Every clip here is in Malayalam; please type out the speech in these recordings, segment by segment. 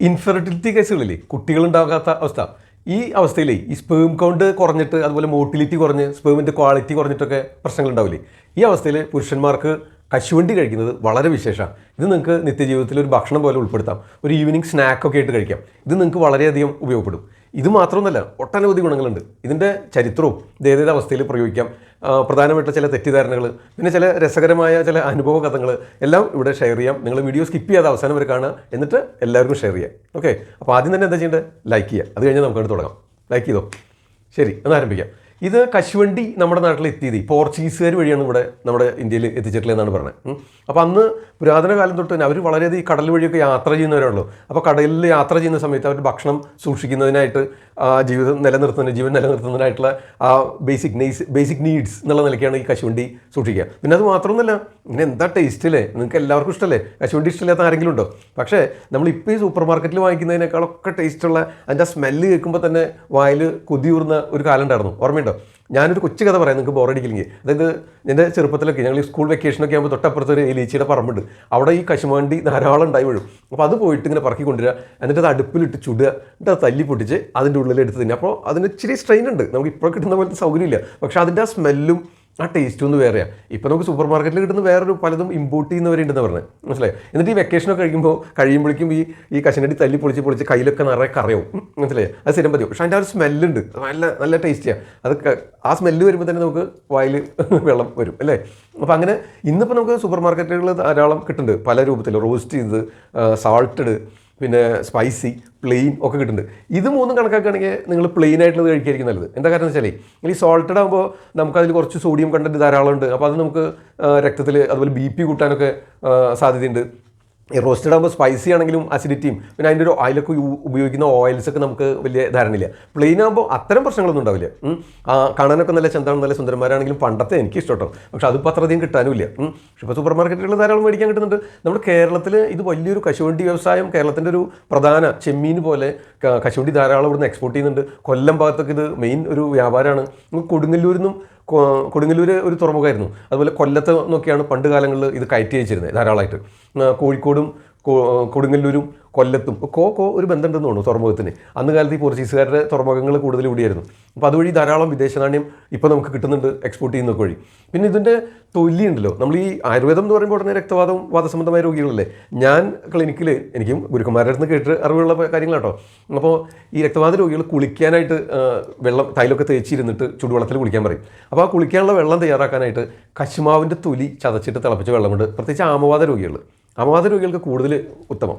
ഇൻഫെർട്ടിലിറ്റി കേസുകളില്ലേ, കുട്ടികളുണ്ടാകാത്ത അവസ്ഥ, ഈ അവസ്ഥയിൽ ഈ സ്പേം കൗണ്ട് കുറഞ്ഞിട്ട് അതുപോലെ മോട്ടിലിറ്റി കുറഞ്ഞ് സ്പേമിൻ്റെ ക്വാളിറ്റി കുറഞ്ഞിട്ടൊക്കെ പ്രശ്നങ്ങളുണ്ടാവില്ലേ, ഈ അവസ്ഥയിൽ പുരുഷന്മാർക്ക് കശുവണ്ടി കഴിക്കുന്നത് വളരെ വിശേഷമാണ്. ഇത് നിങ്ങൾക്ക് നിത്യജീവിതത്തിൽ ഒരു ഭക്ഷണം പോലെ ഉൾപ്പെടുത്താം, ഒരു ഈവനിങ് സ്നാക്കൊക്കെ ആയിട്ട് കഴിക്കാം. ഇത് നിങ്ങൾക്ക് വളരെയധികം ഉപയോഗപ്പെടും. ഇത് മാത്രമൊന്നുമല്ല, ഒട്ടനവധി ഗുണങ്ങളുണ്ട്. ഇതിൻ്റെ ചരിത്രവും ഏതേത് അവസ്ഥയിൽ പ്രയോഗിക്കാം, പ്രധാനമായിട്ട് ചില തെറ്റിദ്ധാരണകൾ, പിന്നെ ചില രസകരമായ ചില അനുഭവ കഥകൾ എല്ലാം ഇവിടെ ഷെയർ ചെയ്യാം. നിങ്ങൾ വീഡിയോ സ്കിപ്പ് ചെയ്യാതെ അവസാനം വരെ കാണുക, എന്നിട്ട് എല്ലാവർക്കും ഷെയർ ചെയ്യാം. ഓക്കെ, അപ്പോൾ ആദ്യം തന്നെ എന്താ ചെയ്യേണ്ടത്, ലൈക്ക് ചെയ്യുക. അത് കഴിഞ്ഞാൽ നമുക്കത് തുടങ്ങാം. ലൈക്ക് ചെയ്തോ? ശരി, ഒന്ന് ആരംഭിക്കാം. ഇത് കശുവണ്ടി നമ്മുടെ നാട്ടിൽ എത്തിയത് പോർച്ചുഗീസുകാർ വഴിയാണ് ഇവിടെ നമ്മുടെ ഇന്ത്യയിൽ എത്തിച്ചിട്ടുള്ളതെന്നാണ് പറഞ്ഞത്. അപ്പോൾ അന്ന് പുരാതന കാലം തൊട്ട് തന്നെ അവർ വളരെയധികം കടൽ വഴിയൊക്കെ യാത്ര ചെയ്യുന്നവരാണല്ലോ. അപ്പോൾ കടലിൽ യാത്ര ചെയ്യുന്ന സമയത്ത് അവർ ഭക്ഷണം സൂക്ഷിക്കുന്നതിനായിട്ട് ജീവൻ നിലനിർത്തുന്നതിനായിട്ടുള്ള ആ ബേസിക് നീഡ്സ് എന്നുള്ള നിലയ്ക്കാണ് ഈ കശുവണ്ടി സൂക്ഷിക്കുക. പിന്നെ അത് മാത്രമൊന്നുമല്ല, ഇങ്ങനെ എന്താ ടേസ്റ്റ് അല്ലേ, നിങ്ങൾക്ക് എല്ലാവർക്കും ഇഷ്ടമല്ലേ, കശുവണ്ടി ഇഷ്ടമില്ലാത്ത ആരെങ്കിലും ഉണ്ടോ? പക്ഷേ നമ്മളിപ്പോൾ ഈ സൂപ്പർ മാർക്കറ്റിൽ വാങ്ങിക്കുന്നതിനേക്കാളൊക്കെ ടേസ്റ്റുള്ള അതിൻ്റെ ആ സ്മെല്ല് കേൾക്കുമ്പോൾ തന്നെ വായിൽ കൊതിയൂർന്ന ഒരു കാലം ഉണ്ടായിരുന്നു. ഓർമ്മയുണ്ടോ? ഞാനൊരു കൊച്ചു കഥ പറയാം, നിങ്ങൾക്ക് ബോറടിക്കില്ലെങ്കിൽ. അതായത് എൻ്റെ ചെറുപ്പത്തിലൊക്കെ ഞങ്ങൾ ഈ സ്കൂൾ വെക്കേഷനൊക്കെ ആകുമ്പോൾ തൊട്ടപ്പുറത്തൊരു എലീച്ചിയുടെ പറമ്പുണ്ട്. അവിടെ ഈ കശുവണ്ടി ധാരാളം ഉണ്ടായി വീഴും. അപ്പോൾ അത് പോയിട്ട് ഇങ്ങനെ പറക്കി കൊണ്ടുവരിക, എന്നിട്ട് അത് അടുപ്പിലിട്ട് ചുടുക, എന്നിട്ട് അത് തല്ലി പൊട്ടിച്ച് അതിൻ്റെ ഉള്ളിൽ എടുത്ത് തിന്നുക. അപ്പോൾ അതിന് ഇച്ചിരി സ്ട്രെയിൻ ഉണ്ട്, നമുക്ക് ഇപ്പോൾ കിട്ടുന്ന പോലത്തെ സൗകര്യമില്ല. പക്ഷേ അതിൻ്റെ ആ സ്മെല്ലും ആ ടേസ്റ്റ് ഒന്ന് വേറെയാണ്. ഇപ്പോൾ നമുക്ക് സൂപ്പർ മാർക്കറ്റിൽ കിട്ടുന്ന വേറൊരു പലതും ഇമ്പോർട്ട് ചെയ്യുന്നവരുണ്ടെന്ന് പറഞ്ഞത് മനസ്സിലായി. എന്നിട്ട് ഈ വെക്കേഷനൊക്കെ കഴിയുമ്പോഴേക്കും ഈ കശുവണ്ടി തല്ലി പൊളിച്ച് കയ്യിലൊക്കെ നിറയെ കറിയാവും. മനസ്സിലായി, അത് സ്ഥിരം പതിവും. പക്ഷേ അതിൻ്റെ ആ ഒരു സ്മെല്ലുണ്ട്, നല്ല ടേസ്റ്റിയാണ്. അത് ആ സ്മെല്ല് വരുമ്പോൾ തന്നെ നമുക്ക് വായിൽ വെള്ളം വരും അല്ലേ. അപ്പോൾ അങ്ങനെ ഇന്നിപ്പോൾ നമുക്ക് സൂപ്പർ മാർക്കറ്റുകൾ ധാരാളം കിട്ടുന്നുണ്ട്, പല രൂപത്തിൽ. റോസ്റ്റ് ചെയ്ത്, സാൾട്ടഡ്, പിന്നെ സ്പൈസി, പ്ലെയിൻ ഒക്കെ കിട്ടുന്നുണ്ട്. ഇത് മൂന്നും കണക്കാക്കുകയാണെങ്കിൽ നിങ്ങൾ പ്ലെയിൻ ആയിട്ടുള്ളത് കഴിക്കായിരിക്കും നല്ലത്. എന്താ കാരണം എന്ന് വെച്ചാൽ ഈ സോൾട്ടഡ് ആകുമ്പോൾ നമുക്കതിൽ കുറച്ച് സോഡിയം കണ്ടൻറ്റ് ധാരാളം ഉണ്ട്. അപ്പോൾ അത് നമുക്ക് രക്തത്തിൽ അതുപോലെ BP കൂട്ടാനൊക്കെ സാധ്യതയുണ്ട്. ഈ റോസ്റ്റഡ് ആകുമ്പോൾ സ്പൈസി ആണെങ്കിലും അസിഡിറ്റിയും പിന്നെ അതിൻ്റെ ഒരു അതിലൊക്കെ ഉപയോഗിക്കുന്ന ഓയിൽസൊക്കെ നമുക്ക് വലിയ ധാരണയില്ല. പ്ലെയിൻ ആകുമ്പോൾ അത്തരം പ്രശ്നങ്ങളൊന്നും ഉണ്ടാവില്ല. കാണാനൊക്കെ നല്ല ചന്താണ്, നല്ല സുന്ദരന്മാരാണെങ്കിലും പണ്ടത്തെ എനിക്ക് ഇഷ്ടട്ടോ. പക്ഷെ അതിപ്പോൾ അത്രയധികം കിട്ടാനുമില്ല. പക്ഷെ ഇപ്പോൾ സൂപ്പർ മാർക്കറ്റുകളിൽ ധാരാളം മേടിക്കാൻ കിട്ടുന്നുണ്ട്. നമ്മുടെ കേരളത്തിൽ ഇത് വലിയൊരു കശുവണ്ടി വ്യവസായം, കേരളത്തിൻ്റെ ഒരു പ്രധാന ചെമ്മീൻ പോലെ കശുവണ്ടി ധാരാളം ഇവിടുന്ന് എക്സ്പോർട്ട് ചെയ്യുന്നുണ്ട്. കൊല്ലം ഭാഗത്തൊക്കെ ഇത് മെയിൻ ഒരു വ്യാപാരമാണ്. കൊടുങ്ങല്ലൂർ ഒരു തുറമുഖമായിരുന്നു. അതുപോലെ കൊല്ലത്ത് നിന്നൊക്കെയാണ് പണ്ട് കാലങ്ങളിൽ ഇത് കയറ്റി അയച്ചിരുന്നത് ധാരാളമായിട്ട്. കോഴിക്കോടും കൊടുങ്ങല്ലൂരും കൊല്ലത്തും ഒരു ബന്ധമുണ്ടെന്ന് തോന്നുന്നു തുറമുഖത്തിന്. അന്ന് കാലത്ത് ഈ പോർച്ചുഗീസുകാരുടെ തുറമുഖങ്ങൾ കൂടുതൽ ഇവിടെയായിരുന്നു. അപ്പോൾ അതുവഴി ധാരാളം വിദേശ നാണ്യം ഇപ്പോൾ നമുക്ക് കിട്ടുന്നുണ്ട് എക്സ്പോർട്ട് ചെയ്യുന്നൊക്കെ വഴി. പിന്നെ ഇതിൻ്റെ തൊലി ഉണ്ടല്ലോ, നമ്മൾ ഈ ആയുർവേദം എന്ന് പറയുമ്പോൾ ഉടനെ രക്തവാദം, വാദസംബന്ധമായ രോഗികളല്ലേ. ഞാൻ ക്ലിനിക്കിൽ എനിക്കും ഗുരുക്കന്മാരുടെ അടുത്ത് കേട്ട് അറിവുള്ള കാര്യങ്ങളാട്ടോ. അപ്പോൾ ഈ രക്തവാദ രോഗികൾ കുളിക്കാനായിട്ട് വെള്ളം തൈലൊക്കെ തേച്ചിരുന്നിട്ട് ചുടുവെള്ളത്തിൽ കുളിക്കാൻ പറയും. അപ്പോൾ ആ കുളിക്കാനുള്ള വെള്ളം തയ്യാറാക്കാനായിട്ട് കശുമാവിൻ്റെ തൊലി ചതച്ചിട്ട് തിളപ്പിച്ച വെള്ളം കൊണ്ട്, പ്രത്യേകിച്ച് ആമവാദ രോഗികൾക്ക് കൂടുതൽ ഉത്തമം.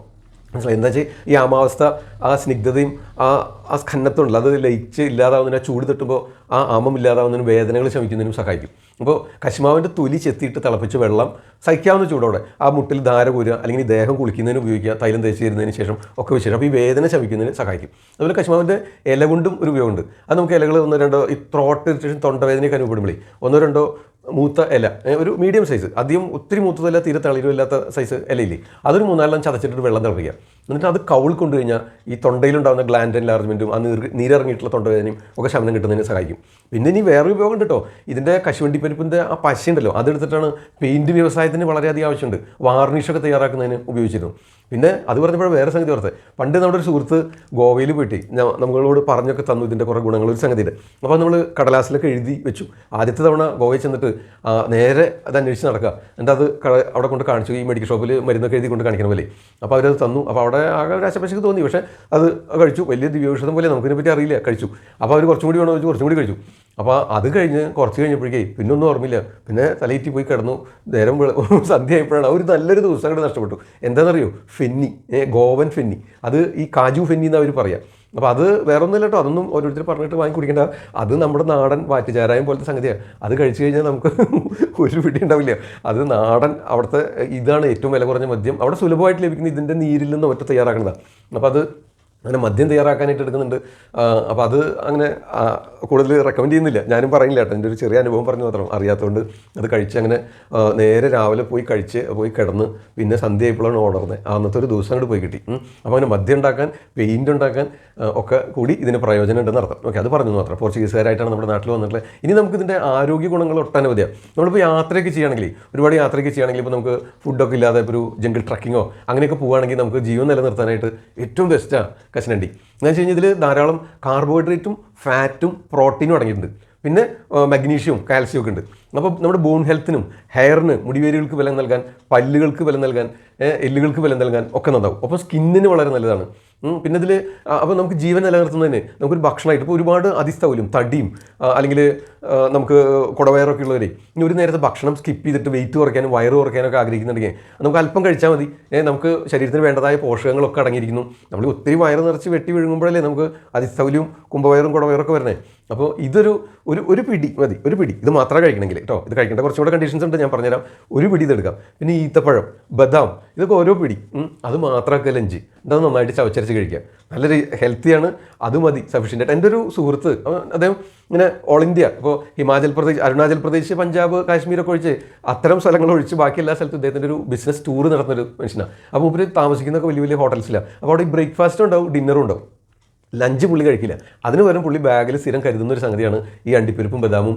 മനസ്സിലായി? എന്താ വെച്ചാൽ ഈ ആമാവസ്ഥ, ആ സ്നിഗ്ധതയും ആ ഖന്നത്തുണ്ടല്ലോ, അത് ലയിച്ച് ഇല്ലാതാവുന്നതിന്, ആ ചൂട് തട്ടുമ്പോൾ ആ ആമം ഇല്ലാതാവുന്നതിനും വേദനകൾ ശമിക്കുന്നതിനും സഹായിക്കും. അപ്പോൾ കശുമാവിൻ്റെ തൊലി ചെത്തിയിട്ട് തിളപ്പിച്ച് വെള്ളം സഹിക്കാവുന്ന ചൂടോടെ ആ മുട്ടിൽ ധാര കോരുക, അല്ലെങ്കിൽ ദേഹം കുളിക്കുന്നതിന് ഉപയോഗിക്കുക, തൈലം തേച്ച് തരുന്നതിന് ശേഷം ഒക്കെ വെച്ചിട്ട് അപ്പോൾ ഈ വേദന ശമിക്കുന്നതിന് സഹായിക്കും. അതുപോലെ കശുമാവിൻ്റെ ഇല കൊണ്ടും ഒരു ഉപയോഗമുണ്ട്. അത് നമുക്ക് ഇലകൾ 1-2 ഈ ത്രോട്ട് ഇറിറ്റേഷൻ, തൊണ്ടവേദനയൊക്കെ അനുഭവപ്പെടുമ്പോഴേ 1-2 മൂത്ത ഇല, ഒരു മീഡിയം സൈസ്, അധികം ഒത്തിരി മൂത്തതല്ല, തീരെ തളിരുമില്ലാത്ത സൈസ് ഇലയില്ലേ, അതൊരു 3-4 ചതച്ചിട്ട് വെള്ളം തിളപ്പിക്കുക. എന്നിട്ട് അത് കൗൾ കൊണ്ടു കഴിഞ്ഞാൽ ഈ തൊണ്ടയിലുണ്ടാകുന്ന ഗ്ലാൻഡ് എൻലാർജ്മെൻറ്റും ആ നീരിറങ്ങിയിട്ടുള്ള തൊണ്ടവേദനയും ഒക്കെ ശമനം കിട്ടുന്നതിന് സഹായിക്കും. പിന്നെ ഇനി വേറൊരു ഉപയോഗം ഉണ്ട് കേട്ടോ. ഇതിൻ്റെ കശുവണ്ടി പരിപ്പിൻ്റെ ആ പശ ഉണ്ടല്ലോ, അതെടുത്തിട്ടാണ് പെയിൻറ്റ് വ്യവസായത്തിന് വളരെയധികം ആവശ്യമുണ്ട്, വാർണിഷൊക്കെ തയ്യാറാക്കുന്നതിന് ഉപയോഗിച്ചിരുന്നു. പിന്നെ അത് പറഞ്ഞപ്പോൾ വേറെ സംഗതി ഓർത്ത്, പണ്ട് നമ്മുടെ ഒരു സുഹൃത്ത് ഗോവയിൽ പോയിട്ട് നമ്മളോട് പറഞ്ഞൊക്കെ തന്നു ഇതിൻ്റെ കുറേ ഗുണങ്ങളൊരു സംഗതിയുണ്ട്. അപ്പോൾ നമ്മൾ കടലാസിലൊക്കെ എഴുതി വെച്ചു. ആദ്യത്തെ തവണ ഗോവയിൽ ചെന്നിട്ട് നേരെ അത് അന്വേഷിച്ച് നടക്കുക. എന്നിട്ട് അത് അവിടെ കൊണ്ട് കാണിച്ചു, ഈ മെഡിക്കൽ ഷോപ്പിൽ മരുന്നൊക്കെ എഴുതി കൊണ്ട് കാണിക്കണം പോലെ. അപ്പോൾ അവരത് തന്നു. അപ്പോൾ അവിടെ ആകെ ഒരു ആശപ്പശക്ക് തോന്നി. പക്ഷേ അത് കഴിച്ചു, വലിയ ദിവ്യൌഷധം പോലെ, നമുക്കിതിനെപ്പറ്റി അറിയില്ല, കഴിച്ചു. അപ്പോൾ അവർ കുറച്ചും കൂടി വേണമെന്ന് വെച്ച് കുറച്ചും കൂടി കഴിച്ചു. അപ്പോൾ അത് കഴിഞ്ഞ് കുറച്ച് കഴിഞ്ഞപ്പോഴേക്കേ പിന്നെ ഒന്നും ഓർമ്മയില്ല. പിന്നെ തലയിറ്റി പോയി കിടന്നു. നേരം സന്ധ്യയായപ്പോഴാണ് ഒരു നല്ലൊരു ദിവസം അങ്ങോട്ട് നഷ്ടപ്പെട്ടു. എന്താണെന്നറിയോ? ഫെന്നി, ഗോവൻ ഫെന്നി, അത് ഈ കാജു ഫെന്നി എന്ന് അവർ പറയാം. അപ്പോൾ അത് വേറെ ഒന്നുമില്ല കേട്ടോ, അതൊന്നും ഓരോരുത്തർ പറഞ്ഞിട്ട് വാങ്ങി കുടിക്കേണ്ട. അത് നമ്മുടെ നാടൻ വാറ്റുചാരായം പോലത്തെ സംഗതിയാണ്. അത് കഴിച്ചു കഴിഞ്ഞാൽ നമുക്ക് ഒരു പിടി ഉണ്ടാവില്ല. അത് നാടൻ, അവിടുത്തെ ഇതാണ് ഏറ്റവും വില കുറഞ്ഞ മദ്യം. അവിടെ സുലഭമായിട്ട് ലഭിക്കുന്ന ഇതിൻ്റെ നീരിൽ നിന്ന് ഒറ്റ തയ്യാറാക്കുന്നതാണ്. അപ്പോൾ അത് അങ്ങനെ മദ്യം തയ്യാറാക്കാനായിട്ട് എടുക്കുന്നുണ്ട്. അപ്പോൾ അത് അങ്ങനെ കൂടുതൽ റെക്കമെൻഡ് ചെയ്യുന്നില്ല, ഞാനും പറയുന്നില്ല കേട്ടോ, എൻ്റെ ഒരു ചെറിയ അനുഭവം പറഞ്ഞു മാത്രം, അറിയാത്തതുകൊണ്ട് അത് കഴിച്ച് അങ്ങനെ നേരെ രാവിലെ പോയി കിടന്ന് പിന്നെ സന്ധ്യയായപ്പോഴാണ് ഉണർന്നത്. അന്നത്തെ ഒരു ദിവസം അങ്ങോട്ട് പോയി കിട്ടി. അപ്പോൾ അങ്ങനെ മദ്യം ഉണ്ടാക്കാൻ, പെയിൻ്റ് ഉണ്ടാക്കാൻ, ഒക്കെ കൂടി ഇതിന് പ്രയോജനം ഉണ്ടെന്ന് അർത്ഥം. ഓക്കെ, അത് പറഞ്ഞു മാത്രം. പോർച്ചുഗീസുകാരായിട്ടാണ് നമ്മുടെ നാട്ടിൽ വന്നിട്ടുള്ളത്. ഇനി നമുക്ക് ഇതിൻ്റെ ആരോഗ്യ ഗുണങ്ങൾ ഒട്ടനവധിയാണ്. നമ്മളിപ്പോൾ യാത്രയൊക്കെ ചെയ്യുകയാണെങ്കിൽ, ഒരുപാട് യാത്രയൊക്കെ ചെയ്യുകയാണെങ്കിൽ, ഇപ്പോൾ നമുക്ക് ഫുഡൊക്കെ ഇല്ലാതെ ഇപ്പോൾ ഒരു ജംഗിൾ ട്രക്കിങ്ങോ അങ്ങനെയൊക്കെ പോകുകയാണെങ്കിൽ നമുക്ക് ജീവൻ നിലനിർത്താനായിട്ട് ഏറ്റവും ബെസ്റ്റാണ് കശുവണ്ടി. എന്ന് വെച്ച് കഴിഞ്ഞാൽ ഇതിൽ ധാരാളം കാർബോഹൈഡ്രേറ്റും ഫാറ്റും പ്രോട്ടീനും അടങ്ങിയിട്ടുണ്ട്. പിന്നെ മഗ്നീഷ്യവും കാൽസ്യവും ഒക്കെ ഉണ്ട്. അപ്പോൾ നമ്മുടെ ബോൺ ഹെൽത്തിനും ഹെയറിന് മുടിവേരുകൾക്ക് ബലം നൽകാൻ, പല്ലുകൾക്ക് ബലം നൽകാൻ, എല്ലുകൾക്ക് ബലം നൽകാൻ ഒക്കെ നന്നാവും. അപ്പോൾ സ്കിന്നിന് വളരെ നല്ലതാണ്. പിന്നെ ഇതിൽ അപ്പോൾ നമുക്ക് ജീവൻ നിലനിർത്തുന്നതിന് നമുക്കൊരു ഭക്ഷണമായിട്ട് ഇപ്പോൾ ഒരുപാട് അതിസ്ഥൗല്യം, തടിയും അല്ലെങ്കിൽ നമുക്ക് കുടവയറൊക്കെ ഉള്ളവരെ ഇനി ഒരു നേരത്തെ ഭക്ഷണം സ്കിപ്പ് ചെയ്തിട്ട് വെയിറ്റ് കുറയ്ക്കാനും വയറ് കുറയ്ക്കാനൊക്കെ ആഗ്രഹിക്കുന്നുണ്ടെങ്കിൽ നമുക്ക് അല്പം കഴിച്ചാൽ മതി. നമുക്ക് ശരീരത്തിന് വേണ്ടതായ പോഷകങ്ങളൊക്കെ അടങ്ങിയിരിക്കുന്നു. നമ്മൾ ഒത്തിരി വയറ് നിറച്ച് വെട്ടി വിഴുങ്ങുമ്പോഴല്ലേ നമുക്ക് അതിസ്ഥൗല്യവും കുംഭവയറും കുടവയറൊക്കെ വരണേ. അപ്പോൾ ഇതൊരു ഒരു പിടി മതി, ഒരു പിടി. ഇത് മാത്രമേ കഴിക്കണമെങ്കിൽ കേട്ടോ. ഇത് കഴിക്കേണ്ട കുറച്ചുകൂടെ കണ്ടീഷൻസ് ഉണ്ട്, ഞാൻ പറഞ്ഞുതരാം. ഒരു പിടി ഇതെടുക്കാം. പിന്നെ ഈത്തപ്പഴം, ബദാം, ഇതൊക്കെ ഓരോ പിടി. അത് മാത്രമൊക്കെ ലഞ്ച്. ഇതത് നന്നായിട്ട് ചവച്ചരച്ച് കഴിക്കുക. നല്ലൊരു ഹെൽത്തിയാണ്. അത് മതി സഫീഷ്യൻ്റ്. എൻ്റെ ഒരു സുഹൃത്ത്, അദ്ദേഹം ഇങ്ങനെ ഓൾ ഇന്ത്യ, ഇപ്പോൾ ഹിമാചൽ പ്രദേശ്, അരുണാചൽ പ്രദേശ്, പഞ്ചാബ്, കാശ്മീരൊക്കെ ഒഴിച്ച് അത്തരം സ്ഥലങ്ങൾ ഒഴിച്ച് ബാക്കി എല്ലാ സ്ഥലത്തും ഇദ്ദേഹത്തിൻ്റെ ഒരു ബിസിനസ് ടൂർ നടത്തുന്നൊരു മനുഷ്യനാണ്. അപ്പോൾ ഇവർ താമസിക്കുന്നതൊക്കെ വലിയ വലിയ ഹോട്ടൽസിലാണ്. അപ്പോൾ അവിടെ ബ്രേക്ക്ഫാസ്റ്റും ഉണ്ടാവും, ഡിന്നറും ഉണ്ടാവും. ലഞ്ച് പുള്ളി കഴിക്കില്ല. അതിന് പകരം പുള്ളി ബാഗിൽ സ്ഥിരം കരുതുന്ന ഒരു സംഗതിയാണ് ഈ അണ്ടിപ്പരിപ്പും ബദാമും,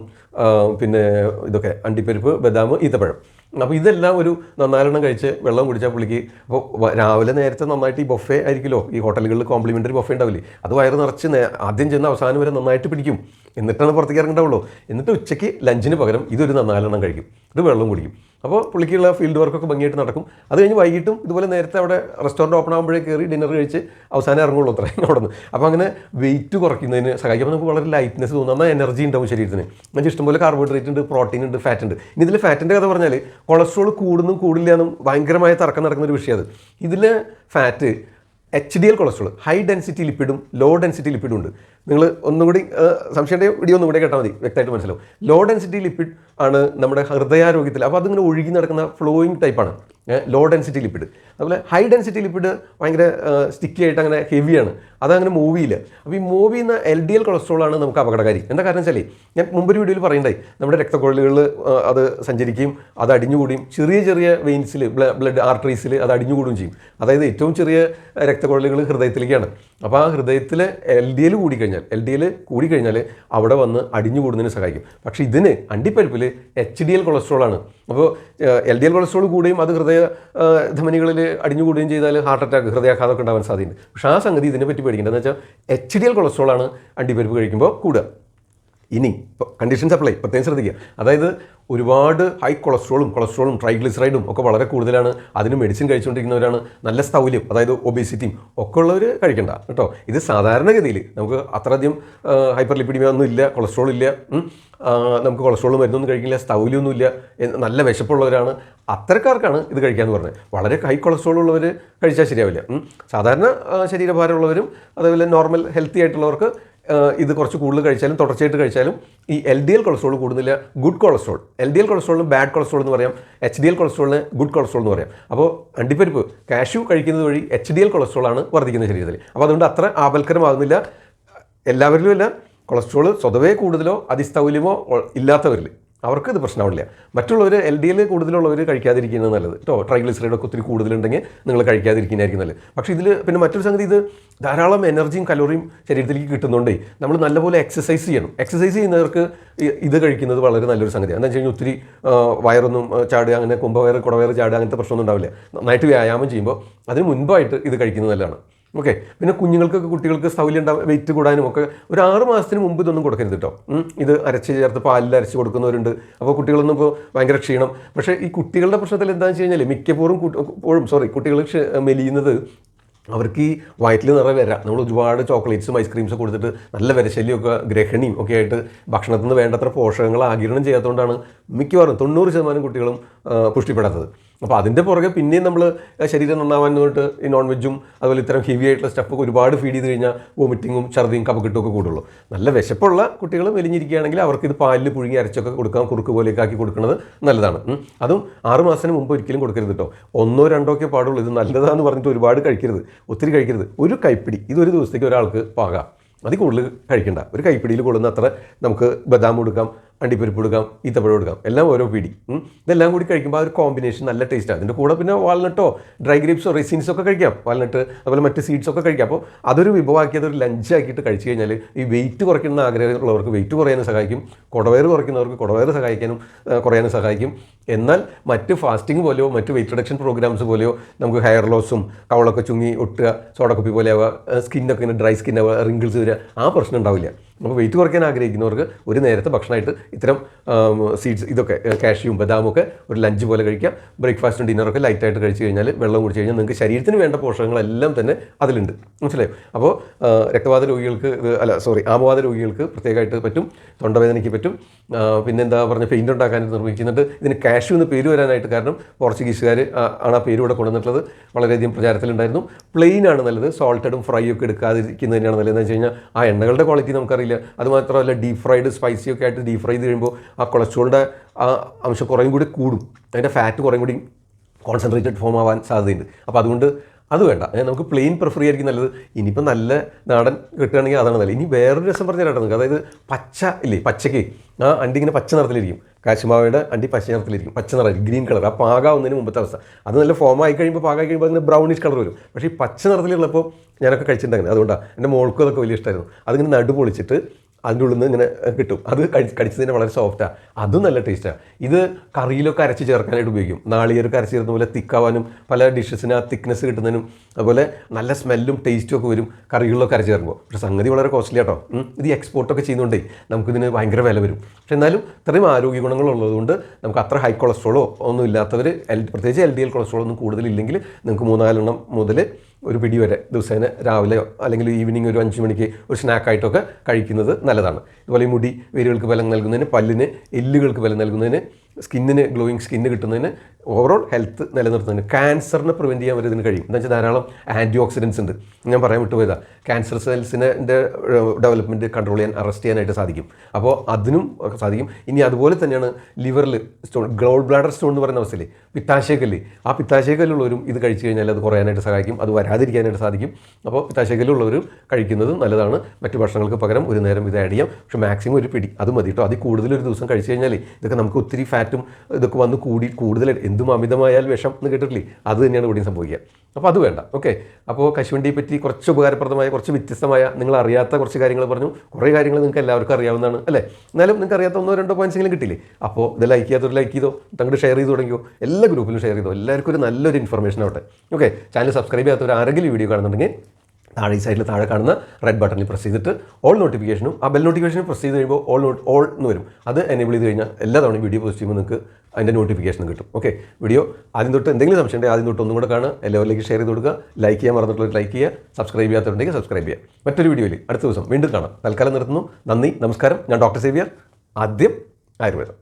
പിന്നെ ഇതൊക്കെ അണ്ടിപ്പരിപ്പ്, ബദാം, ഈത്തപ്പഴം. അപ്പോൾ ഇതെല്ലാം ഒരു 4 കഴിച്ച് വെള്ളം കുടിച്ചാൽ പുള്ളിക്ക്, അപ്പോൾ രാവിലെ നേരത്തെ നന്നായിട്ട് ഈ ബൊഫേ ആയിരിക്കുമല്ലോ, ഈ ഹോട്ടലുകളിൽ കോംപ്ലിമെൻ്ററി ബൊഫേ ഉണ്ടാവില്ലേ, അത് വയറ് നിറച്ച് ആദ്യം ചെന്ന് അവസാനം വരെ നന്നായിട്ട് പിടിക്കും. എന്നിട്ടാണ് പുറത്തേക്ക് ഇറങ്ങണ്ടാവുള്ളൂ. എന്നിട്ട് ഉച്ചയ്ക്ക് ലഞ്ചിന് പകരം ഇതൊരു 4 കഴിക്കും, ഇത് വെള്ളം കുടിക്കും. അപ്പോൾ പുള്ളിക്കുള്ള ഫീൽഡ് വർക്കൊക്കെ ഭംഗിയായിട്ട് നടക്കും. അത് കഴിഞ്ഞ് വൈകിട്ടും ഇതുപോലെ നേരത്തെ അവിടെ റെസ്റ്റോറൻറ്റ് ഓപ്പൺ ആകുമ്പോഴേ കയറി ഡിന്നർ കഴിച്ച് അവസാനം ഇറങ്ങുള്ളൂ അത്രയും അവിടെ നിന്ന്. അപ്പോൾ അങ്ങനെ വെയിറ്റ് കുറയ്ക്കുന്നതിന് സഹായിക്കും. അപ്പോൾ നമുക്ക് വളരെ ലൈറ്റ്നെസ് തോന്നും, എന്നാൽ എനർജി ഉണ്ടാവും ശരീരത്തിന്. എന്നുവെച്ചാൽ ഇഷ്ടംപോലെ കാർബോഹൈഡ്രേറ്റ് ഉണ്ട്, പ്രോട്ടീൻ ഉണ്ട്, ഫാറ്റ് ഉണ്ട്. ഇനി ഇതിൽ ഫാറ്റിൻ്റെ കഥ പറഞ്ഞാൽ കൊളസ്ട്രോൾ കൂടുന്നും കൂടില്ല എന്നും ഭയങ്കരമായ തർക്കം നടക്കുന്ന ഒരു വിഷയം. അത് ഇതിൽ fat HDL cholesterol, high density ലിപ്പിഡും ലോ ഡെൻസിറ്റി ലിപ്പിഡും ഉണ്ട്. നിങ്ങൾ ഒന്നുകൂടി സംശയൻ്റെ വീഡിയോ ഒന്നുകൂടി കേട്ടാൽ മതി, വ്യക്തമായിട്ട് മനസ്സിലാവും. ലോ ഡെൻസിറ്റി ലിപ്പിഡ് ആണ് നമ്മുടെ ഹൃദയാരോഗ്യത്തിൽ. അപ്പോൾ അതിങ്ങനെ ഒഴുകി നടക്കുന്ന ഫ്ലോയിങ് ടൈപ്പാണ് ലോ ഡെൻസിറ്റി ലിപ്പിഡ്. അതുപോലെ ഹൈ ഡെൻസിറ്റി ലിപ്പിഡ് ഭയങ്കര സ്റ്റിക്കി ആയിട്ട് അങ്ങനെ ഹെവിയാണ്, അതങ്ങനെ മൂവ് ചെയ്യില്ല. അപ്പോൾ ഈ മൂവ് ചെയ്യുന്ന LDL കൊളസ്ട്രോളാണ് നമുക്ക് അപകടകാരി. എന്താ കാരണം വെച്ചാൽ ഞാൻ മുമ്പൊരു വീഡിയോയിൽ പറയണ്ടായി, നമ്മുടെ രക്തക്കുഴലുകളിൽ അത് സഞ്ചരിക്കുകയും അത് അടിഞ്ഞുകൂടിയും ചെറിയ ചെറിയ വെയിൻസിൽ, ബ്ലഡ് ആർട്ടറീസിൽ അത് അടിഞ്ഞുകൂടുകയും ചെയ്യും. അതായത് ഏറ്റവും ചെറിയ രക്തക്കുഴലുകൾ ഹൃദയത്തിലേക്കാണ്. അപ്പോൾ ആ ഹൃദയത്തിൽ LDL കൂടിക്കഴിഞ്ഞാൽ അവിടെ വന്ന് അടിഞ്ഞുകൂടുന്നതിന് സഹായിക്കും. പക്ഷേ ഇതിന് അണ്ടിപ്പരിപ്പിൽ HDL കൊളസ്ട്രോളാണ്. അപ്പോൾ LDL കൊളസ്ട്രോൾ കൂടുകയും അത് ഹൃദയ ധമനികളിൽ അടിഞ്ഞുകൂടുകയും ചെയ്താൽ ഹാർട്ട് അറ്റാക്ക്, ഹൃദയാഘാതമൊക്കെ ഉണ്ടാവാൻ സാധ്യതയുണ്ട്. പക്ഷേ ആ സംഗതി ഇതിനെപ്പറ്റി പേടിക്കേണ്ടത് എന്ന് വെച്ചാൽ HDL കൊളസ്ട്രോളാണ് അണ്ടിപ്പരിപ്പ് കഴിക്കുമ്പോൾ കൂടുക. ഇനി കണ്ടീഷൻസ് അപ്ലൈ പ്രത്യേകം ശ്രദ്ധിക്കുക. അതായത് ഒരുപാട് ഹൈ കൊളസ്ട്രോളും ട്രൈഗ്ലിസറൈഡും ഒക്കെ വളരെ കൂടുതലാണ്, അതിന് മെഡിസിൻ കഴിച്ചുകൊണ്ടിരിക്കുന്നവരാണ്, നല്ല സ്ഥൗല്യം അതായത് ഒബേസിറ്റിയും ഒക്കെ ഉള്ളവർ കഴിക്കണ്ട കേട്ടോ. ഇത് സാധാരണഗതിയിൽ നമുക്ക് അത്രയധികം ഹൈപ്പർ ലിപ്പിഡിമിയ ഒന്നും ഇല്ല, കൊളസ്ട്രോൾ ഇല്ല, നമുക്ക് കൊളസ്ട്രോൾ മരുന്നൊന്നും കഴിക്കില്ല, സ്ഥൗല്യമൊന്നുമില്ല, നല്ല വിശപ്പുള്ളവരാണ്, അത്തരക്കാർക്കാണ് ഇത് കഴിക്കാമെന്ന് പറഞ്ഞത്. വളരെ ഹൈ കൊളസ്ട്രോൾ ഉള്ളവർ കഴിച്ചാൽ ശരിയാവില്ല. സാധാരണ ശരീരഭാരമുള്ളവരും അതുപോലെ നോർമൽ ഹെൽത്തി ആയിട്ടുള്ളവർക്ക് ഇത് കുറച്ച് കൂടുതൽ കഴിച്ചാലും തുടർച്ചയായിട്ട് കഴിച്ചാലും ഈ LDL കൊളസ്ട്രോൾ കൂടുന്നില്ല. ഗുഡ് കൊളസ്ട്രോൾ, LDL കൊളസ്ട്രോളിന് ബാഡ് കൊളസ്ട്രോൾ എന്ന് പറയാം, HDL കൊളസ്ട്രോളിന് ഗുഡ് കൊളസ്ട്രോൾ എന്ന് പറയാം. അപ്പോൾ അണ്ടിപ്പരിപ്പ്, കാഷ്യൂ കഴിക്കുന്നത് വഴി HDL കൊളസ്ട്രോളാണ് വർദ്ധിക്കുന്നത് ശരീരത്തിൽ. അപ്പോൾ അതുകൊണ്ട് അത്ര ആപൽക്കരമാകുന്നില്ല. എല്ലാവരിലും അല്ല, കൊളസ്ട്രോൾ സ്വതവേ കൂടുതലോ അതിസ്ഥൗല്യമോ ഇല്ലാത്തവരിൽ അവർക്ക് ഇത് പ്രശ്നമാവില്ല. മറ്റുള്ളവർ LDL കൂടുതലുള്ളവർ കഴിക്കാതിരിക്കുന്നത് നല്ലത് കേട്ടോ. ട്രൈഗ്ലിസറൈഡൊക്കെ ഒത്തിരി കൂടുതലുണ്ടെങ്കിൽ നിങ്ങൾ കഴിക്കാതിരിക്കുന്നതായിരിക്കും നല്ലത്. പക്ഷേ ഇതിൽ പിന്നെ മറ്റൊരു സംഗതി, ഇത് ധാരാളം എനർജിയും കലോറിയും ശരീരത്തിലേക്ക് കിട്ടുന്നുണ്ടേ നമ്മൾ നല്ലപോലെ എക്സസൈസ് ചെയ്യണം. എക്സസൈസ് ചെയ്യുന്നവർക്ക് ഇത് കഴിക്കുന്നത് വളരെ നല്ലൊരു സംഗതിയാണ്. എന്താ വെച്ച് കഴിഞ്ഞാൽ ഒത്തിരി വയറൊന്നും ചാടുക, അങ്ങനെ കുംഭവയർ കുടവയർ ചാടുക, അങ്ങനത്തെ പ്രശ്നമൊന്നും ഉണ്ടാവില്ല. നന്നായിട്ട് വ്യായാമം ചെയ്യുമ്പോൾ അതിന് മുൻപായിട്ട് ഇത് കഴിക്കുന്നത് നല്ലതാണ്. ഓക്കെ. പിന്നെ കുട്ടികൾക്ക് സ്ഥൗല്യം വെയിറ്റ് കൂടാനും ഒക്കെ ഒരു 6 മാസത്തിന് മുമ്പ് ഇതൊന്നും കൊടുക്കരുത് കേട്ടോ. ഇത് അരച്ച് ചേർത്ത് പാലിൽ അരച്ച് കൊടുക്കുന്നവരുണ്ട്. അപ്പോൾ കുട്ടികളൊന്നും ഇപ്പോൾ ഭയങ്കര ക്ഷീണം. പക്ഷേ ഈ കുട്ടികളുടെ പ്രശ്നത്തിൽ എന്താണെന്ന് വെച്ച് കഴിഞ്ഞാൽ മിക്കപ്പോഴും കുട്ടികൾ മെലിയുന്നത് അവർക്ക് ഈ വയറ്റിൽ നിറയെ വരാം. നമ്മൾ ഒരുപാട് ചോക്ലേറ്റ്സും ഐസ്ക്രീംസും കൊടുത്തിട്ട് നല്ല വിരശല്യമൊക്കെ ഗ്രഹണിയും ഒക്കെ ആയിട്ട് ഭക്ഷണത്തിൽ നിന്ന് വേണ്ടത്ര പോഷകങ്ങൾ ആഗിരണം ചെയ്യാത്തതുകൊണ്ടാണ് മിക്കവാറും 90% കുട്ടികളും പുഷ്ടിപ്പെടാത്തത്. അപ്പോൾ അതിൻ്റെ പുറകെ പിന്നെയും നമ്മൾ ശരീരം നന്നാവാൻ വേണ്ടിയിട്ട് ഈ നോൺ വെജും അതുപോലെ ഇത്തരം ഹെവി ആയിട്ടുള്ള സ്റ്റഫൊക്കെ ഒരുപാട് ഫീഡ് ചെയ്ത് കഴിഞ്ഞാൽ വോമിറ്റിങ്ങും ഛർദിയും കഫക്കെട്ടും ഒക്കെ കൂടുള്ളൂ. നല്ല വിശപ്പുള്ള കുട്ടികൾ മെലിഞ്ഞിരിക്കുകയാണെങ്കിൽ അവർക്കിത് പാലിൽ പുഴുങ്ങി അരച്ചൊക്കെ കൊടുക്കാം, കുറുക്ക് പോലെയൊക്കെ ആക്കി കൊടുക്കുന്നത് നല്ലതാണ്. അതും 6 മാസത്തിന് മുമ്പ് ഒരിക്കലും കൊടുക്കരുത് കേട്ടോ. 1 2 ഒക്കെ പാടുള്ളൂ. ഇത് നല്ലതാണെന്ന് പറഞ്ഞിട്ട് ഒരുപാട് കഴിക്കരുത്, ഒത്തിരി കഴിക്കരുത്. ഒരു കൈപ്പിടി ഇതൊരു ദിവസത്തേക്ക് ഒരാൾക്ക് പാകാം, അതിൽ കൂടുതൽ കഴിക്കണ്ട. ഒരു കൈപ്പിടിയിൽ കൊള്ളുന്ന അത്ര നമുക്ക് ബദാം കൊടുക്കാം, അണ്ടിപ്പരിപ്പ് കൊടുക്കാം, ഈത്തപ്പഴം കൊടുക്കാം, എല്ലാം ഓരോ പിടി. ഇതെല്ലാം കൂടി കഴിക്കുമ്പോൾ ആ ഒരു കോമ്പിനേഷൻ നല്ല ടേസ്റ്റാണ്. അതിൻ്റെ കൂടെ പിന്നെ വാൾനട്ടോ ഡ്രൈ ഗ്രേപ്സോ റെസിൻസോ ഒക്കെ കഴിക്കാം, വാൾനട്ട് അതുപോലെ മറ്റ് സീഡ്സ് ഒക്കെ കഴിക്കാം. അപ്പോൾ അതൊരു വിഭവമാക്കി അതൊരു ലഞ്ചാക്കിയിട്ട് കഴിച്ചു കഴിഞ്ഞാൽ ഈ വെയിറ്റ് കുറയ്ക്കുന്ന ആഗ്രഹമുള്ളവർക്ക് വെയിറ്റ് കുറയാനും സഹായിക്കും, കുടവയറ് കുറയ്ക്കുന്നവർക്ക് കുടവയറ് കുറയാനും സഹായിക്കും. എന്നാൽ മറ്റ് ഫാസ്റ്റിംഗ് പോലെയോ മറ്റ് വെയിറ്റ് റിഡക്ഷൻ പ്രോഗ്രാംസ് പോലെയോ നമുക്ക് ഹെയർ ലോസും കവളൊക്കെ ചുങ്ങി ഒട്ടുക, സോഡക്കുപ്പി പോലെ ആവുക, സ്കിന്നൊക്കെ ഇങ്ങനെ ഡ്രൈ സ്കിൻ ആവുക, റിങ്കിൾസ് വരിക, ആ പ്രശ്നം ഉണ്ടാവില്ല. അപ്പോൾ വെയിറ്റ് കുറയ്ക്കാൻ ആഗ്രഹിക്കുന്നവർക്ക് ഒരു നേരത്തെ ഭക്ഷണമായിട്ട് ഇത്തരം സീഡ്സ് ഇതൊക്കെ കാഷ്യൂം ബദാമൊക്കെ ഒരു ലഞ്ച് പോലെ കഴിക്കാം. ബ്രേക്ക്ഫാസ്റ്റും ഡിന്നറൊക്കെ ലൈറ്റായിട്ട് കഴിച്ച് കഴിഞ്ഞാൽ വെള്ളം കുടിച്ച് കഴിഞ്ഞാൽ നിങ്ങൾക്ക് ശരീരത്തിന് വേണ്ട പോഷകങ്ങളെല്ലാം തന്നെ അതിലുണ്ട്. മനസ്സിലായോ? അപ്പോൾ രക്തവാത രോഗികൾക്ക് ആമവാത രോഗികൾക്ക് പ്രത്യേകമായിട്ട് പറ്റും, തൊണ്ടവേദനയ്ക്ക് പറ്റും. പിന്നെന്താ പറഞ്ഞ പെയിൻ്റ് ഉണ്ടാക്കാനായിട്ട് നിർമ്മിക്കുന്നുണ്ട്. ഇതിന് കാഷ്യൂ എന്ന് പേര് വരാനായിട്ട് കാരണം പോർച്ചുഗീസുകാർ ആണ് ആ പേര് ഇവിടെ കൊണ്ടുവന്നിട്ടുള്ളത്. വളരെയധികം പ്രചാരത്തിലുണ്ടായിരുന്നു. പ്ലെയിൻ ആണ് നല്ലത്, സോൾട്ടഡും ഫ്രൈ ഒക്കെ എടുക്കാതിരിക്കുന്നത് തന്നെയാണ് നല്ലതെന്ന് വെച്ച് കഴിഞ്ഞാൽ ആ എണ്ണകളുടെ ക്വാളിറ്റി നമുക്കറിയില്ല. അതുമാത്രമല്ല ഡീപ് ഫ്രൈഡ് സ്പൈസിയൊക്കെ ആയിട്ട് ഡീപ് ഫ്രൈ ചെയ്ത് കഴിയുമ്പോൾ ആ കൊളസ്ട്രോളിൻ്റെ ആ അംശം കുറേയും കൂടി കൂടും, അതിൻ്റെ ഫാറ്റ് കുറേയും കൂടി കോൺസെൻട്രേറ്റഡ് ഫോം ആവാൻ സാധ്യതയുണ്ട്. അപ്പോൾ അതുകൊണ്ട് അത് വേണ്ട, നമുക്ക് പ്ലെയിൻ പ്രിഫർ ചെയ്യായിരിക്കും നല്ലത്. ഇനിയിപ്പോൾ നല്ല നാടൻ കിട്ടുകയാണെങ്കിൽ അതാണ് നല്ലത്. ഇനി വേറൊരു രസം പറഞ്ഞാൽ നിങ്ങൾക്ക്, അതായത് പച്ച ഇല്ലേ, പച്ചയ്ക്ക് ആ അണ്ടി ഇങ്ങനെ പച്ച നിറത്തിലിരിക്കും, കാശുമാവയുടെ അണ്ടി പച്ച നിറത്തിലിരിക്കും, പച്ച നിറം ഗ്രീൻ കളർ, ആ പാകാവുന്നതിന് മുമ്പത്തെ അവസ്ഥ. അത് നല്ല ഫോമായി കഴിയുമ്പോൾ പാകമായി കഴിയുമ്പോൾ അതിന് ബ്രൗണിഷ് കളർ വരും. പക്ഷേ ഈ പച്ച നിറത്തിലുള്ളപ്പോൾ ഞാനൊക്കെ കഴിച്ചിട്ടുണ്ടായിരുന്നു, അതുകൊണ്ടാണ് എൻ്റെ മോൾക്കും അതൊക്കെ വലിയ ഇഷ്ടമായിരുന്നു. അതിങ്ങനെ നടു പൊളിച്ചിട്ട് അതിൻ്റെ ഉള്ളിൽ നിന്ന് ഇങ്ങനെ കിട്ടും, അത് കടിച്ചതിന് വളരെ സോഫ്റ്റാണ്, അതും നല്ല ടേസ്റ്റാണ്. ഇത് കറിയിലൊക്കെ അരച്ച് ചേർക്കാനായിട്ട് ഉപയോഗിക്കും. നാളികേരൊക്കെ അരച്ച് ചേർന്ന പോലെ തിക്കാവാനും പല ഡിഷസിന് ആ തിക്നെസ് കിട്ടുന്നതിനും അതുപോലെ നല്ല സ്മെല്ലും ടേസ്റ്റും ഒക്കെ വരും കറികളിലൊക്കെ അരച്ച് ചേർക്കുമ്പോൾ. പക്ഷേ സംഗതി വളരെ കോസ്റ്റ്ലി ആട്ടോ. ഇത് എക്സ്പോർട്ടൊക്കെ ചെയ്യുന്നതുകൊണ്ടേ നമുക്കിതിന് ഭയങ്കര വില വരും. പക്ഷേ എന്നാലും ഇത്രയും ആരോഗ്യ ഗുണങ്ങളുള്ളതുകൊണ്ട് നമുക്ക് അത്ര ഹൈ കൊളസ്ട്രോളോ ഒന്നും ഇല്ലാത്തവർ, പ്രത്യേകിച്ച് LDL കൊളസ്ട്രോൾ ഒന്നും കൂടുതലില്ലെങ്കിൽ നിങ്ങൾക്ക് 3-4 എണ്ണം മുതൽ ഒരു പിടി വരെ ദിവസേന രാവിലെയോ അല്ലെങ്കിൽ ഈവനിങ് ഒരു 5 മണിക്ക് ഒരു സ്നാക്കായിട്ടൊക്കെ കഴിക്കുന്നത് നല്ലതാണ്. ഇതുപോലെ ഈ മുടി വേരുകൾക്ക് ബലം നൽകുന്നതിന്, പല്ലിന് എല്ലുകൾക്ക് ബലം നൽകുന്നതിന്, സ്കിന്നിന് ഗ്ലോയിങ് സ്കിന്ന് കിട്ടുന്നതിന്, ഓവറോൾ ഹെൽത്ത് നിലനിർത്തുന്നതിന്, ക്യാൻസറിനെ പ്രിവെൻറ്റ് ചെയ്യാൻ വരെ ഇതിന് കഴിയും. എന്താ വെച്ചാൽ ധാരാളം ആൻറ്റി ഓക്സിഡൻസ് ഉണ്ട്. ഞാൻ പറയാൻ വിട്ടുപോയതാണ്, ക്യാൻസർ സെൽസിൻ്റെ ഡെവലപ്മെൻറ്റ് കൺട്രോൾ ചെയ്യാൻ, അറസ്റ്റ് ചെയ്യാനായിട്ട് സാധിക്കും. അപ്പോൾ അതിനും സാധിക്കും. ഇനി അതുപോലെ തന്നെയാണ് ലിവറിൽ സ്റ്റോൺ, ഗോൾ ബ്ലാഡർ സ്റ്റോൺ എന്ന് പറയുന്ന അവസ്ഥയില്ലേ, പിത്താശയക്കല്ല്, ആ പിത്താശയക്കല്ലുള്ളവരും ഇത് കഴിച്ചു കഴിഞ്ഞാൽ അത് കുറയാനായിട്ട് സഹായിക്കും, അത് വരാതിരിക്കാനായിട്ട് സാധിക്കും. അപ്പോൾ പിത്താശയക്കല്ലുള്ളവരും കഴിക്കുന്നത് നല്ലതാണ്. മറ്റു ഭക്ഷണങ്ങൾക്ക് പകരം ഒരു നേരം ഇത് ആഡ് ചെയ്യാം. പക്ഷേ മാക്സിമം ഒരു പിടി അത് മതി കേട്ടോ. അതിൽ കൂടുതൽ ഒരു ദിവസം കഴിച്ചു കഴിഞ്ഞാൽ ഇതൊക്കെ നമുക്ക് ഒത്തിരി ഫാറ്റും ഇതൊക്കെ വന്ന് കൂടുതൽ എന്തും അമിതമായാൽ വിഷം എന്ന് കേട്ടിട്ടില്ലേ, അത് തന്നെയാണ് ഇവിടെയും സംഭവിക്കുക. അപ്പോൾ അത് വേണ്ട. ഓക്കെ, അപ്പോൾ കശുവണ്ടിയെ പറ്റി കുറച്ച് ഉപകാരപ്രദമായ, കുറച്ച് വ്യത്യസ്തമായ, നിങ്ങൾ അറിയാത്ത കുറച്ച് കാര്യങ്ങൾ പറഞ്ഞു. കുറേ കാര്യങ്ങൾ നിങ്ങൾക്ക് എല്ലാവർക്കും അറിയാവുന്നതാണ് അല്ലേ? എന്നാലും നിങ്ങൾക്ക് അറിയാത്ത 1-2 പോയിന്റ്സെങ്കിലും കിട്ടില്ലേ? അപ്പോൾ ഇത് ലൈക്ക് ചെയ്യാത്തൊരു ലൈക്ക് ചെയ്തോ, അങ്ങോട്ട് ഷെയർ ചെയ്ത് തുടങ്ങിയോ, എല്ലാ ഗ്രൂപ്പിലും ഷെയർ ചെയ്തോ, എല്ലാവർക്കും ഒരു നല്ലൊരു ഇൻഫർമേഷൻ ആവട്ടെ. ഓക്കെ, ചാനൽ സബ്സ്ക്രൈബ് ചെയ്യാത്തവർ ആരെങ്കിലും വീഡിയോ കാണുന്നുണ്ടെങ്കിൽ താഴെ ഈ സൈഡിൽ താഴെ കാണുന്ന റെഡ് ബട്ടണിൽ പ്രസ് ചെയ്തിട്ട് ഓൾ നോട്ടിഫിക്കേഷനും ആ ബെൽ നോട്ടിഫിക്കേഷനും പ്രസ് ചെയ്ത് കഴിയുമ്പോൾ ഓൾ എന്ന് വരും. അത് എനേബിൾ ചെയ്ത് കഴിഞ്ഞാൽ എല്ലാ തവണയും വീഡിയോ പോസ്റ്റ് ചെയ്യുമ്പോൾ നിങ്ങൾക്ക് അതിൻ്റെ നോട്ടിഫിക്കേഷൻ കിട്ടും. ഓക്കെ, വീഡിയോ ആദ്യം തൊട്ട് എന്തെങ്കിലും സംശയം ഉണ്ടെങ്കിൽ ആദ്യം തൊട്ട് ഒന്നും കൂടെ കാണുക, എല്ലാവരിലേക്ക് ഷെയർ ചെയ്ത് കൊടുക്കുക, ലൈക്ക് ചെയ്യാൻ മറന്നിട്ടുള്ളവർ ലൈക്ക് ചെയ്യുക, സബ്സ്ക്രൈബ് ചെയ്യാത്തവരുണ്ടെങ്കിൽ സബ്സ്ക്രൈബ് ചെയ്യുക. മറ്റൊരു വീഡിയോയിൽ അടുത്ത ദിവസം വീണ്ടും കാണാം. തൽക്കാലം നിർത്തുന്നു. നന്ദി, നമസ്കാരം. ഞാൻ ഡോക്ടർ സേവിയർ, ആദ്യം ആയുർവേദം.